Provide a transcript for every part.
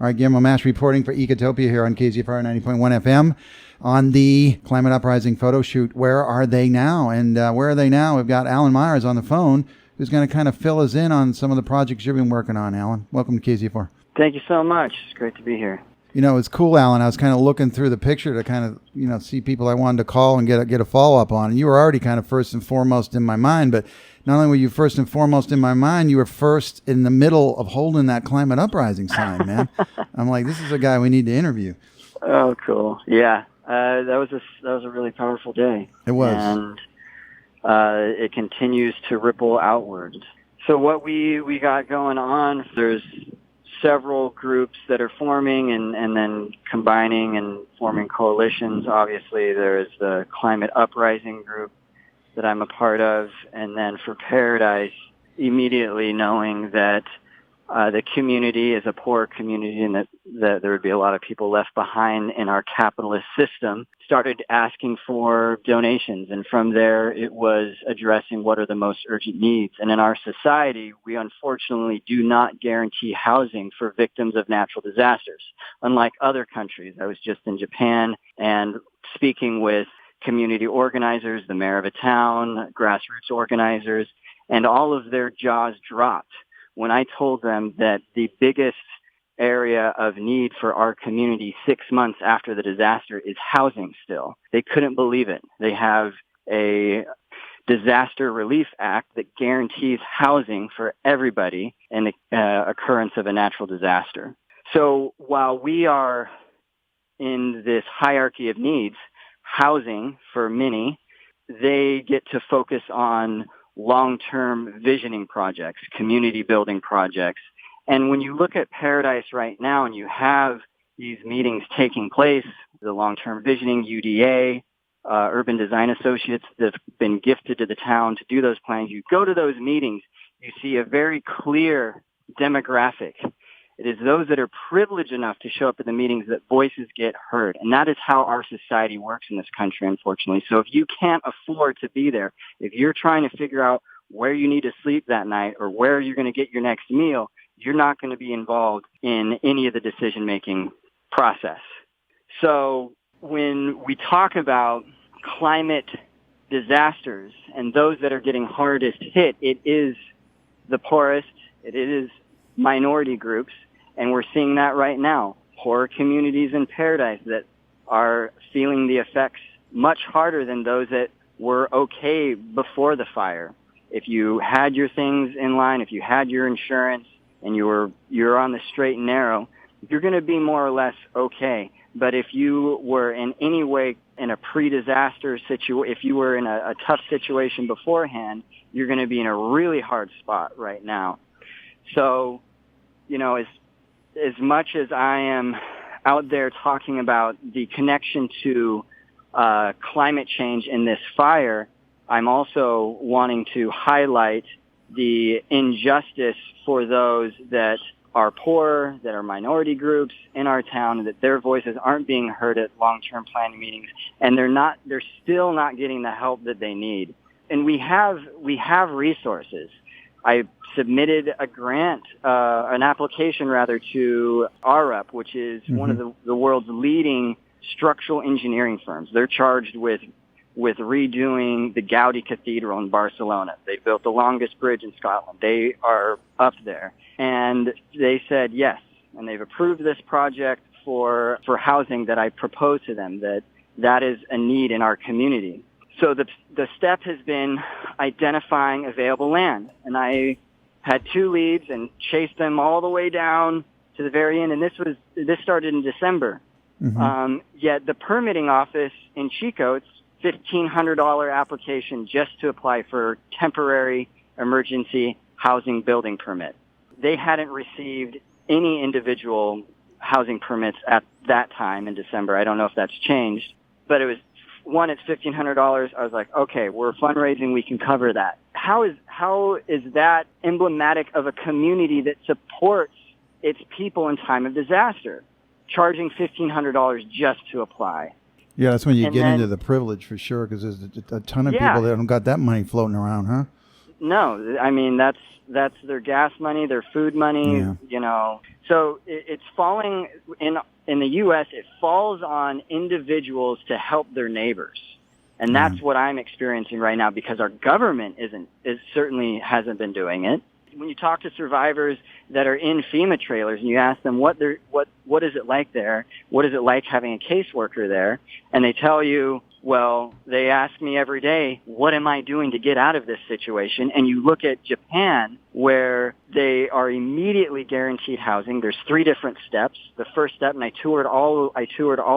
All right, Guillermo Mash reporting for Ecotopia here on KZFR 90.1 FM on the Climate Uprising photo shoot. Where are they now? And where are they now? We've got Alan Myers on the phone who's going to kind of fill us in on some of the projects you've been working on, Alan. Welcome to KZFR. Thank you so much. It's great to be here. You know, it's cool, Alan. I was kind of looking through the picture to kind of, see people I wanted to call and get a follow-up on. And you were already kind of first and foremost in my mind, but not only were you first and foremost in my mind, you were first in the middle of holding that Climate Uprising sign, man. I'm like, this is a guy we need to interview. Oh, cool. Yeah. That was a really powerful day. It was. And it continues to ripple outward. So what we got going on, there's several groups that are forming and then combining and forming coalitions. Obviously, there's the Climate Uprising group that I'm a part of, and then for Paradise, immediately knowing that the community is a poor community and that there would be a lot of people left behind in our capitalist system, started asking for donations. And from there, it was addressing what are the most urgent needs. And in our society, we unfortunately do not guarantee housing for victims of natural disasters. Unlike other countries, I was just in Japan and speaking with community organizers, the mayor of a town, grassroots organizers, and all of their jaws dropped when I told them that the biggest area of need for our community 6 months after the disaster is housing still. They couldn't believe it. They have a Disaster Relief Act that guarantees housing for everybody in the occurrence of a natural disaster. So while we are in this hierarchy of needs, housing for many, they get to focus on long-term visioning projects, community building projects. And when you look at Paradise right now and you have these meetings taking place, the long-term visioning, UDA, Urban Design Associates that have been gifted to the town to do those plans, you go to those meetings, you see a very clear demographic. It is those that are privileged enough to show up at the meetings that voices get heard. And that is how our society works in this country, unfortunately. So if you can't afford to be there, if you're trying to figure out where you need to sleep that night or where you're going to get your next meal, you're not going to be involved in any of the decision-making process. So when we talk about climate disasters and those that are getting hardest hit, it is the poorest, it is minority groups. And we're seeing that right now. Poor communities in Paradise that are feeling the effects much harder than those that were okay before the fire. If you had your things in line, if you had your insurance, and you're on the straight and narrow, you're going to be more or less okay. But if you were in any way in a pre-disaster situation, if you were in a tough situation beforehand, you're going to be in a really hard spot right now. So, as much as I am out there talking about the connection to climate change in this fire, I'm also wanting to highlight the injustice for those that are poor, that are minority groups in our town, and that their voices aren't being heard at long-term planning meetings, and they're still not getting the help that they need. And we have resources. I submitted a grant, an application rather, to ARUP, which is one of the world's leading structural engineering firms. They're charged with redoing the Gaudi Cathedral in Barcelona. They built the longest bridge in Scotland. They are up there. And they said yes, and they've approved this project for housing that I proposed to them, that is a need in our community. So the step has been identifying available land. And I had 2 leads and chased them all the way down to the very end. And this started in December. Yet the permitting office in Chico, it's $1,500 application just to apply for temporary emergency housing building permit. They hadn't received any individual housing permits at that time in December. I don't know if that's changed, but it was one, it's $1,500. I was like, okay, we're fundraising, we can cover that. How is that emblematic of a community that supports its people in time of disaster, charging $1,500 just to apply? Yeah, that's when you get into the privilege for sure, because there's a ton of people that haven't got that money floating around, huh? No, I mean, that's their gas money, their food money, So it's falling in the U.S., it falls on individuals to help their neighbors. And that's what I'm experiencing right now, because our government certainly hasn't been doing it. When you talk to survivors that are in FEMA trailers and you ask them what is it like there? What is it like having a caseworker there? And they tell you, well, they ask me every day, what am I doing to get out of this situation? And you look at Japan, where they are immediately guaranteed housing. There's 3 different steps. The first step, and I toured all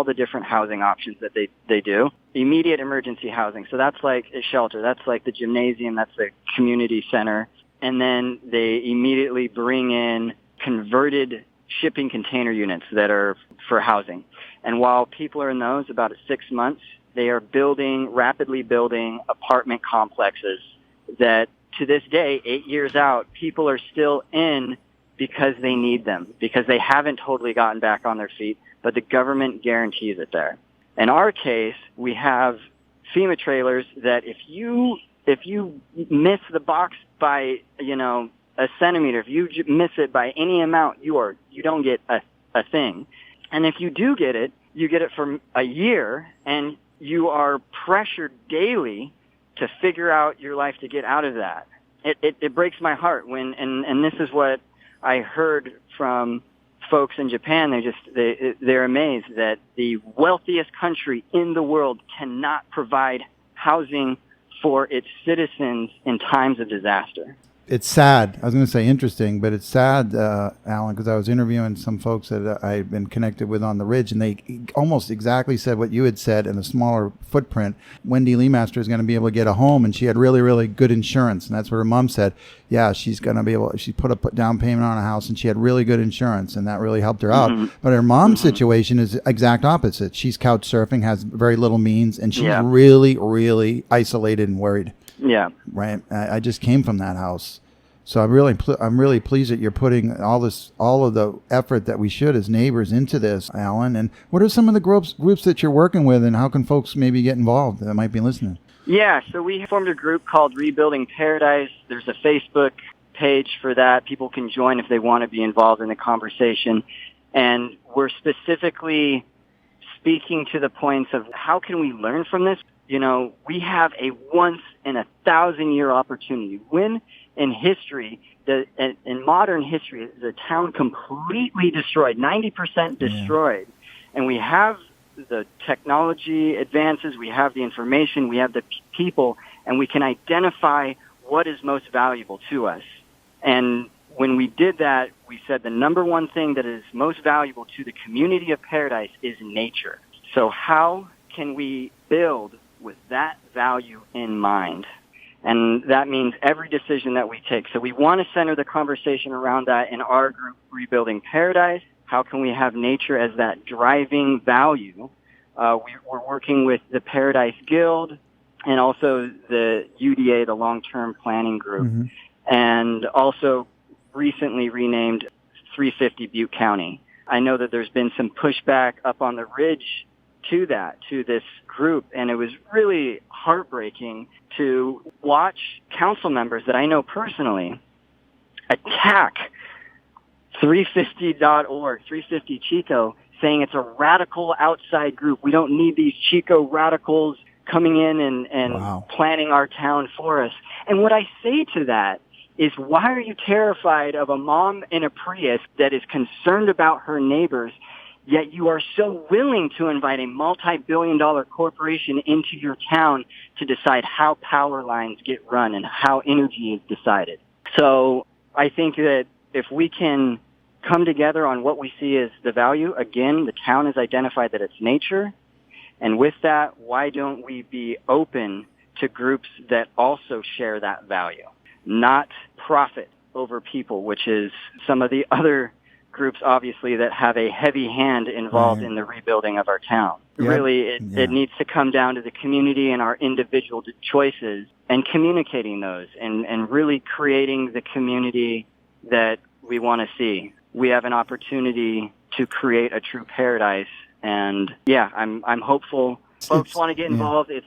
the different housing options that they do. Immediate emergency housing. So that's like a shelter. That's like the gymnasium. That's the community center. And then they immediately bring in converted shipping container units that are for housing. And while people are in those, about 6 months, they are rapidly building apartment complexes that, to this day, 8 years out, people are still in because they need them, because they haven't totally gotten back on their feet, but the government guarantees it there. In our case, we have FEMA trailers that if you miss the box by, a centimeter, if you miss it by any amount, you don't get a thing. And if you do get it, you get it for a year, and you are pressured daily to figure out your life to get out of that. It breaks my heart when, and this is what I heard from folks in Japan. They're amazed that the wealthiest country in the world cannot provide housing for its citizens in times of disaster. It's sad. I was going to say interesting, but it's sad, Alan, because I was interviewing some folks that I've been connected with on the Ridge, and they almost exactly said what you had said in a smaller footprint. Wendy Leemaster is going to be able to get a home, and she had really, really good insurance. And that's what her mom said. Yeah, she's going to be able, she put a down payment on a house, and she had really good insurance, and that really helped her out. But her mom's situation is exact opposite. She's couch surfing, has very little means, and she's really, really isolated and worried. Yeah. Right. I just came from that house. So I'm really pleased that you're putting all of the effort that we should as neighbors into this, Alan. And what are some of the groups that you're working with, and how can folks maybe get involved that might be listening? Yeah. So we formed a group called Rebuilding Paradise. There's a Facebook page for that. People can join if they want to be involved in the conversation. And we're specifically speaking to the points of how can we learn from this? We have a once in 1,000-year opportunity. When in history, in modern history, the town completely destroyed, 90% destroyed. And we have the technology advances, we have the information, we have the people, and we can identify what is most valuable to us. And when we did that, we said the number one thing that is most valuable to the community of Paradise is nature. So how can we build with that value in mind? And that means every decision that we take. So we want to center the conversation around that in our group, Rebuilding Paradise. How can we have nature as that driving value? We're working with the Paradise Guild and also the UDA, the Long-Term Planning Group, and also recently renamed 350 Butte County. I know that there's been some pushback up on the Ridge to this group, and it was really heartbreaking to watch council members that I know personally attack 350.org, 350 Chico, saying it's a radical outside group. We don't need these Chico radicals coming in and planning our town for us. And what I say to that is, why are you terrified of a mom in a Prius that is concerned about her neighbors, yet you are so willing to invite a multi-billion-dollar corporation into your town to decide how power lines get run and how energy is decided? So I think that if we can come together on what we see as the value, again, the town has identified that it's nature. And with that, why don't we be open to groups that also share that value? Not profit over people, which is some of the other groups, obviously, that have a heavy hand involved in the rebuilding of our town. Really, it needs to come down to the community and our individual choices and communicating those and really creating the community that we want to see. We have an opportunity to create a true paradise. And I'm hopeful. Folks want to get involved. It's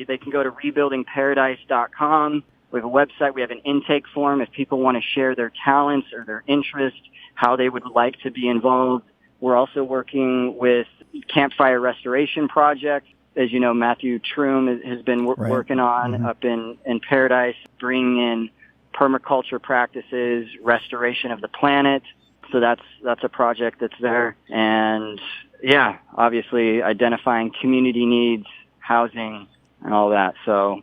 they can go to rebuildingparadise.com. We have a website. We have an intake form if people want to share their talents or their interests, how they would like to be involved. We're also working with Campfire Restoration Project. As you know, Matthew Troom has been working on up in Paradise, bringing in permaculture practices, restoration of the planet. So that's a project that's there. And yeah, obviously identifying community needs, housing, and all that. So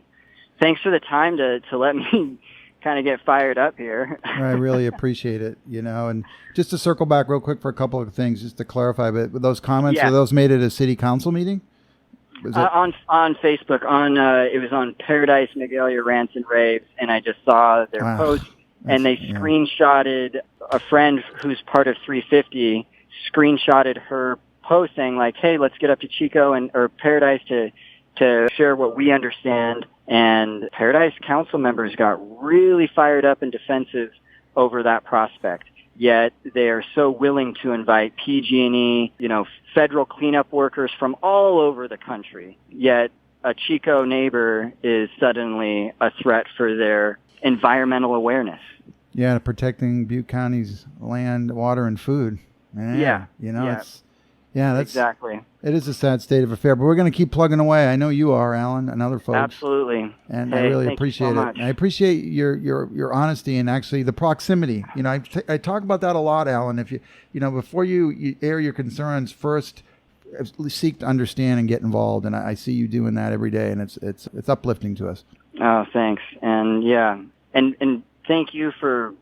thanks for the time to let me kind of get fired up here. I really appreciate it, and just to circle back real quick for a couple of things, just to clarify, but those comments, are those made at a city council meeting? On Facebook, it was on Paradise Magalia Rants and Raves, and I just saw their post, and they screenshotted a friend who's part of 350, screenshotted her post saying like, hey, let's get up to Chico or Paradise to share what we understand. And Paradise council members got really fired up and defensive over that prospect. Yet they are so willing to invite PG&E, federal cleanup workers from all over the country. Yet a Chico neighbor is suddenly a threat for their environmental awareness. Yeah, protecting Butte County's land, water, and food. Man, that's exactly. It is a sad state of affair, but we're going to keep plugging away. I know you are, Alan, and other folks. Absolutely. And I really appreciate it. I appreciate your honesty and actually the proximity. I talk about that a lot, Alan. If before you air your concerns, first seek to understand and get involved. And I see you doing that every day, and it's uplifting to us. Oh, thanks. And and thank you for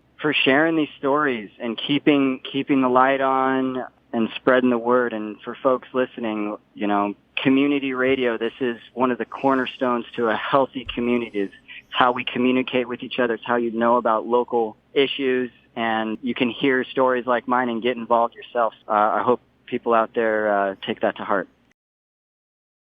sharing these stories and keeping the light on and spreading the word. And for folks listening, community radio, this is one of the cornerstones to a healthy community. It's how we communicate with each other. It's how you know about local issues, and you can hear stories like mine and get involved yourself. I hope people out there take that to heart.